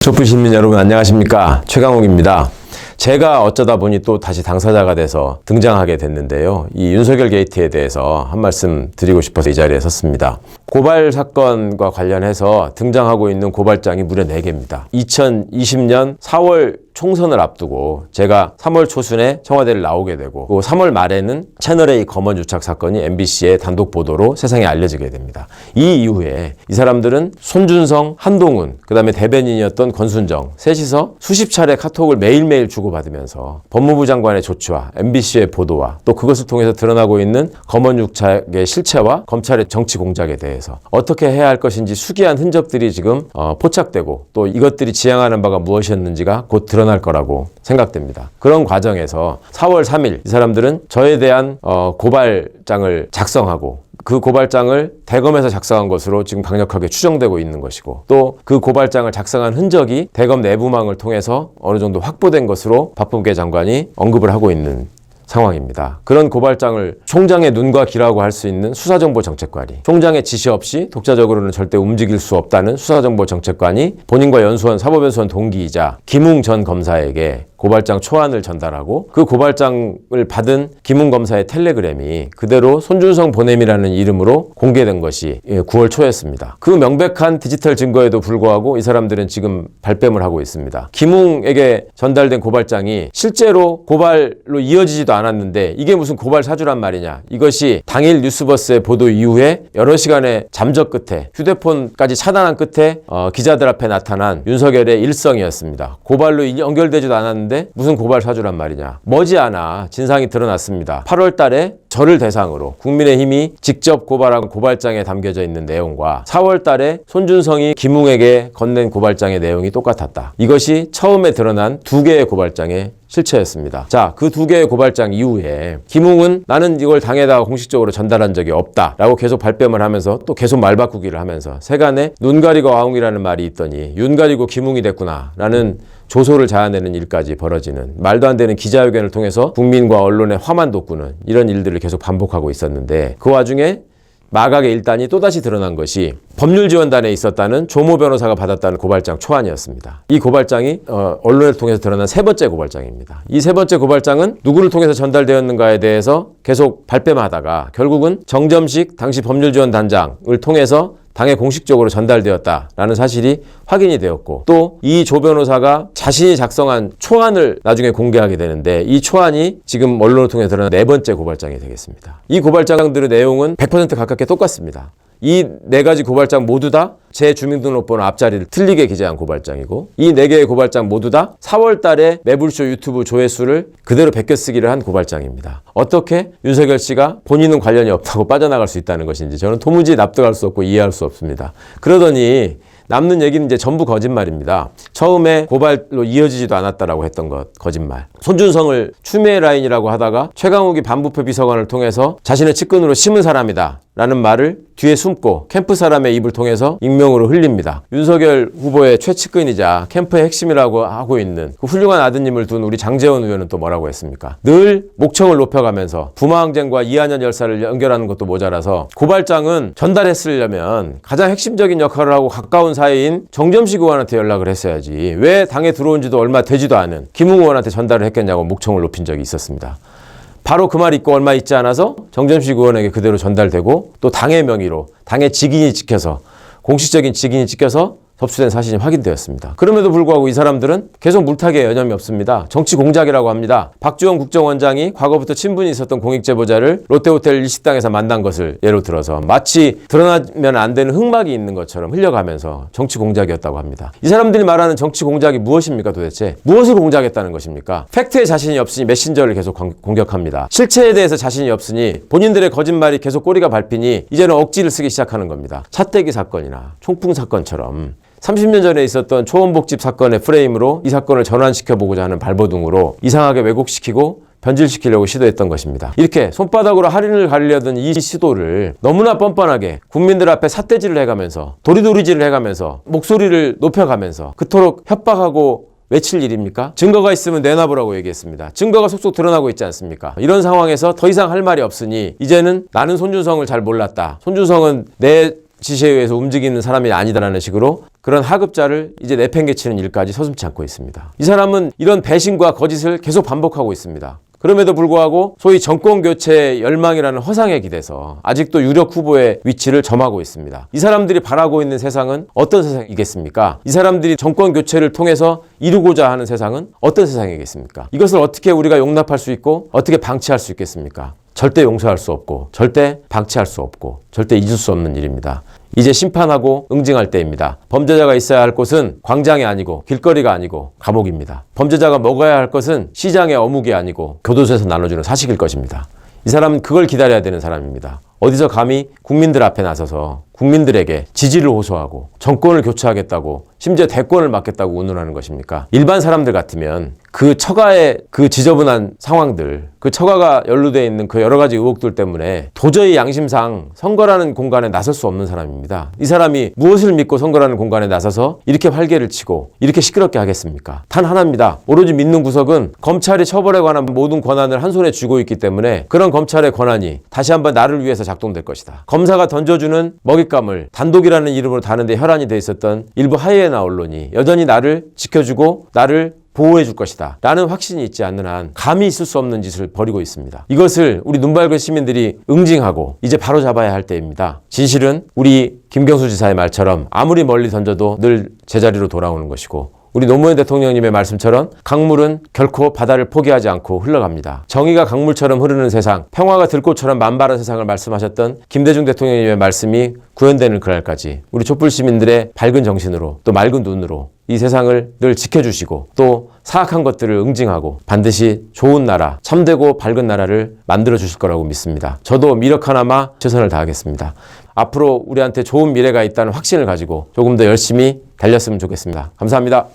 촛불 시민 여러분 안녕하십니까, 최강욱입니다. 제가 어쩌다 보니 또 다시 당사자가 돼서 등장하게 됐는데요. 이 윤석열 게이트에 대해서 한 말씀 드리고 싶어서 이 자리에 섰습니다. 고발 사건과 관련해서 등장하고 있는 고발장이 무려 4개입니다. 2020년 4월 총선을 앞두고 제가 3월 초순에 청와대를 나오게 되고, 또 3월 말에는 채널A 검언 유착 사건이 MBC의 단독 보도로 세상에 알려지게 됩니다. 이 이후에 이 사람들은 손준성, 한동훈, 그 다음에 대변인이었던 권순정 셋이서 수십 차례 카톡을 매일매일 주고받으면서 법무부 장관의 조치와 MBC의 보도와 또 그것을 통해서 드러나고 있는 검언 유착의 실체와 검찰의 정치 공작에 대해서 어떻게 해야 할 것인지 수기한 흔적들이 지금 포착되고, 또 이것들이 지향하는 바가 무엇이었는지가 곧 드러날 거라고 생각됩니다. 그런 과정에서 4월 3일 이 사람들은 저에 대한 고발장을 작성하고, 그 고발장을 대검에서 작성한 것으로 지금 강력하게 추정되고 있는 것이고, 또 그 고발장을 작성한 흔적이 대검 내부망을 통해서 어느 정도 확보된 것으로 박범계 장관이 언급을 하고 있는 상황입니다. 그런 고발장을 총장의 눈과 귀라고 할 수 있는 수사정보정책관이, 총장의 지시 없이 독자적으로는 절대 움직일 수 없다는 수사정보정책관이 본인과 연수원, 사법연수원 동기이자 김웅 전 검사에게 고발장 초안을 전달하고, 그 고발장을 받은 김웅 검사의 텔레그램이 그대로 손준성 보냄이라는 이름으로 공개된 것이 9월 초였습니다. 그 명백한 디지털 증거에도 불구하고 이 사람들은 지금 발뺌을 하고 있습니다. 김웅에게 전달된 고발장이 실제로 고발로 이어지지도 않았는데 이게 무슨 고발 사주란 말이냐. 이것이 당일 뉴스버스의 보도 이후에 여러 시간의 잠적 끝에, 휴대폰까지 차단한 끝에 기자들 앞에 나타난 윤석열의 일성이었습니다. 고발로 연결되지도 않았는데 무슨 고발 사주란 말이냐. 머지않아 진상이 드러났습니다. 8월 달에 저를 대상으로 국민의힘이 직접 고발한 고발장에 담겨져 있는 내용과 4월 달에 손준성이 김웅에게 건넨 고발장의 내용이 똑같았다. 이것이 처음에 드러난 2개의 고발장의 실체였습니다. 자, 그 2개의 고발장 이후에 김웅은 나는 이걸 당에다가 공식적으로 전달한 적이 없다 라고 계속 발뺌을 하면서, 또 계속 말 바꾸기를 하면서 세간에 눈 가리고 아웅이라는 말이 있더니 윤 가리고 김웅이 됐구나 라는 조소를 자아내는 일까지 벌어지는, 말도 안 되는 기자회견을 통해서 국민과 언론의 화만 돋구는 이런 일들을 계속 반복하고 있었는데, 그 와중에 마각의 일단이 또다시 드러난 것이 법률지원단에 있었다는 조모 변호사가 받았다는 고발장 초안이었습니다. 이 고발장이 언론을 통해서 드러난 3번째 고발장입니다. 이 3번째 고발장은 누구를 통해서 전달되었는가에 대해서 계속 발뺌하다가 결국은 정점식 당시 법률지원단장을 통해서 당에 공식적으로 전달되었다라는 사실이 확인이 되었고, 또 이 조 변호사가 자신이 작성한 초안을 나중에 공개하게 되는데, 이 초안이 지금 언론을 통해 드러난 4번째 고발장이 되겠습니다. 이 고발장들의 내용은 100% 가깝게 똑같습니다. 이 4가지 고발장 모두 다 제 주민등록번호 앞자리를 틀리게 기재한 고발장이고, 이 4개의 고발장 모두 다 4월 달에 매불쇼 유튜브 조회수를 그대로 베껴쓰기를 한 고발장입니다. 어떻게 윤석열 씨가 본인은 관련이 없다고 빠져나갈 수 있다는 것인지 저는 도무지 납득할 수 없고 이해할 수 없습니다. 그러더니 남는 얘기는 이제 전부 거짓말입니다. 처음에 고발로 이어지지도 않았다라고 했던 것 거짓말. 손준성을 추미애 라인이라고 하다가 최강욱이 반부패 비서관을 통해서 자신의 측근으로 심은 사람이다 라는 말을 뒤에 숨고 캠프 사람의 입을 통해서 익명으로 흘립니다. 윤석열 후보의 최측근이자 캠프의 핵심이라고 하고 있는 그 훌륭한 아드님을 둔 우리 장제원 의원은 또 뭐라고 했습니까? 늘 목청을 높여가면서 부마항쟁과 이한열 열사를 연결하는 것도 모자라서 고발장은 전달했으려면 가장 핵심적인 역할을 하고 가까운 사이인 정점식 의원한테 연락을 했어야지, 왜 당에 들어온 지도 얼마 되지도 않은 김웅 의원한테 전달을 했겠냐고 목청을 높인 적이 있었습니다. 바로 그 말 있고 얼마 있지 않아서 정점식 의원에게 그대로 전달되고, 또 당의 명의로 당의 직인이 찍혀서, 공식적인 직인이 찍혀서 접수된 사실이 확인되었습니다. 그럼에도 불구하고 이 사람들은 계속 물타기에 여념이 없습니다. 정치 공작이라고 합니다. 박주원 국정원장이 과거부터 친분이 있었던 공익제보자를 롯데호텔 일식당에서 만난 것을 예로 들어서 마치 드러나면 안 되는 흑막이 있는 것처럼 흘려가면서 정치 공작이었다고 합니다. 이 사람들이 말하는 정치 공작이 무엇입니까 도대체? 무엇을 공작했다는 것입니까? 팩트에 자신이 없으니 메신저를 계속 공격합니다. 실체에 대해서 자신이 없으니 본인들의 거짓말이 계속 꼬리가 밟히니 이제는 억지를 쓰기 시작하는 겁니다. 차떼기 사건이나 총풍 사건처럼 30년 전에 있었던 초원복집 사건의 프레임으로 이 사건을 전환시켜보고자 하는 발버둥으로 이상하게 왜곡시키고 변질시키려고 시도했던 것입니다. 이렇게 손바닥으로 할인을 가리려던 이 시도를 너무나 뻔뻔하게 국민들 앞에 삿대질을 해가면서, 도리도리질을 해가면서, 목소리를 높여가면서 그토록 협박하고 외칠 일입니까? 증거가 있으면 내놔보라고 얘기했습니다. 증거가 속속 드러나고 있지 않습니까? 이런 상황에서 더 이상 할 말이 없으니 이제는 나는 손준성을 잘 몰랐다. 손준성은 내 지시에 의해서 움직이는 사람이 아니다라는 식으로 그런 하급자를 이제 내팽개치는 일까지 서슴지 않고 있습니다. 이 사람은 이런 배신과 거짓을 계속 반복하고 있습니다. 그럼에도 불구하고 소위 정권교체 열망이라는 허상에 기대서 아직도 유력 후보의 위치를 점하고 있습니다. 이 사람들이 바라고 있는 세상은 어떤 세상이겠습니까? 이 사람들이 정권교체를 통해서 이루고자 하는 세상은 어떤 세상이겠습니까? 이것을 어떻게 우리가 용납할 수 있고 어떻게 방치할 수 있겠습니까? 절대 용서할 수 없고 절대 방치할 수 없고 절대 잊을 수 없는 일입니다. 이제 심판하고 응징할 때입니다. 범죄자가 있어야 할 곳은 광장이 아니고 길거리가 아니고 감옥입니다. 범죄자가 먹어야 할 것은 시장의 어묵이 아니고 교도소에서 나눠주는 사식일 것입니다. 이 사람은 그걸 기다려야 되는 사람입니다. 어디서 감히 국민들 앞에 나서서 국민들에게 지지를 호소하고 정권을 교체하겠다고 심지어 대권을 맡겠다고 운운하는 것입니까? 일반 사람들 같으면 그 처가의 그 지저분한 상황들, 그 처가가 연루되어 있는 그 여러 가지 의혹들 때문에 도저히 양심상 선거라는 공간에 나설 수 없는 사람입니다. 이 사람이 무엇을 믿고 선거라는 공간에 나서서 이렇게 활개를 치고 이렇게 시끄럽게 하겠습니까? 단 하나입니다. 오로지 믿는 구석은 검찰이 처벌에 관한 모든 권한을 한 손에 쥐고 있기 때문에 그런 검찰의 권한이 다시 한번 나를 위해서 작동될 것이다. 검사가 던져주는 먹잇감을 단독이라는 이름으로 다는데 혈안이 돼 있었던 일부 하이에나 언론이 여전히 나를 지켜주고 나를 보호해 줄 것이다 라는 확신이 있지 않는 한 감히 있을 수 없는 짓을 벌이고 있습니다. 이것을 우리 눈 밝은 시민들이 응징하고 이제 바로 잡아야 할 때입니다. 진실은 우리 김경수 지사의 말처럼 아무리 멀리 던져도 늘 제자리로 돌아오는 것이고 우리 노무현 대통령님의 말씀처럼 강물은 결코 바다를 포기하지 않고 흘러갑니다. 정의가 강물처럼 흐르는 세상, 평화가 들꽃처럼 만발한 세상을 말씀하셨던 김대중 대통령님의 말씀이 구현되는 그날까지 우리 촛불 시민들의 밝은 정신으로 또 맑은 눈으로 이 세상을 늘 지켜주시고 또 사악한 것들을 응징하고 반드시 좋은 나라, 참되고 밝은 나라를 만들어 주실 거라고 믿습니다. 저도 미력 하나마 최선을 다하겠습니다. 앞으로 우리한테 좋은 미래가 있다는 확신을 가지고 조금 더 열심히 달렸으면 좋겠습니다. 감사합니다.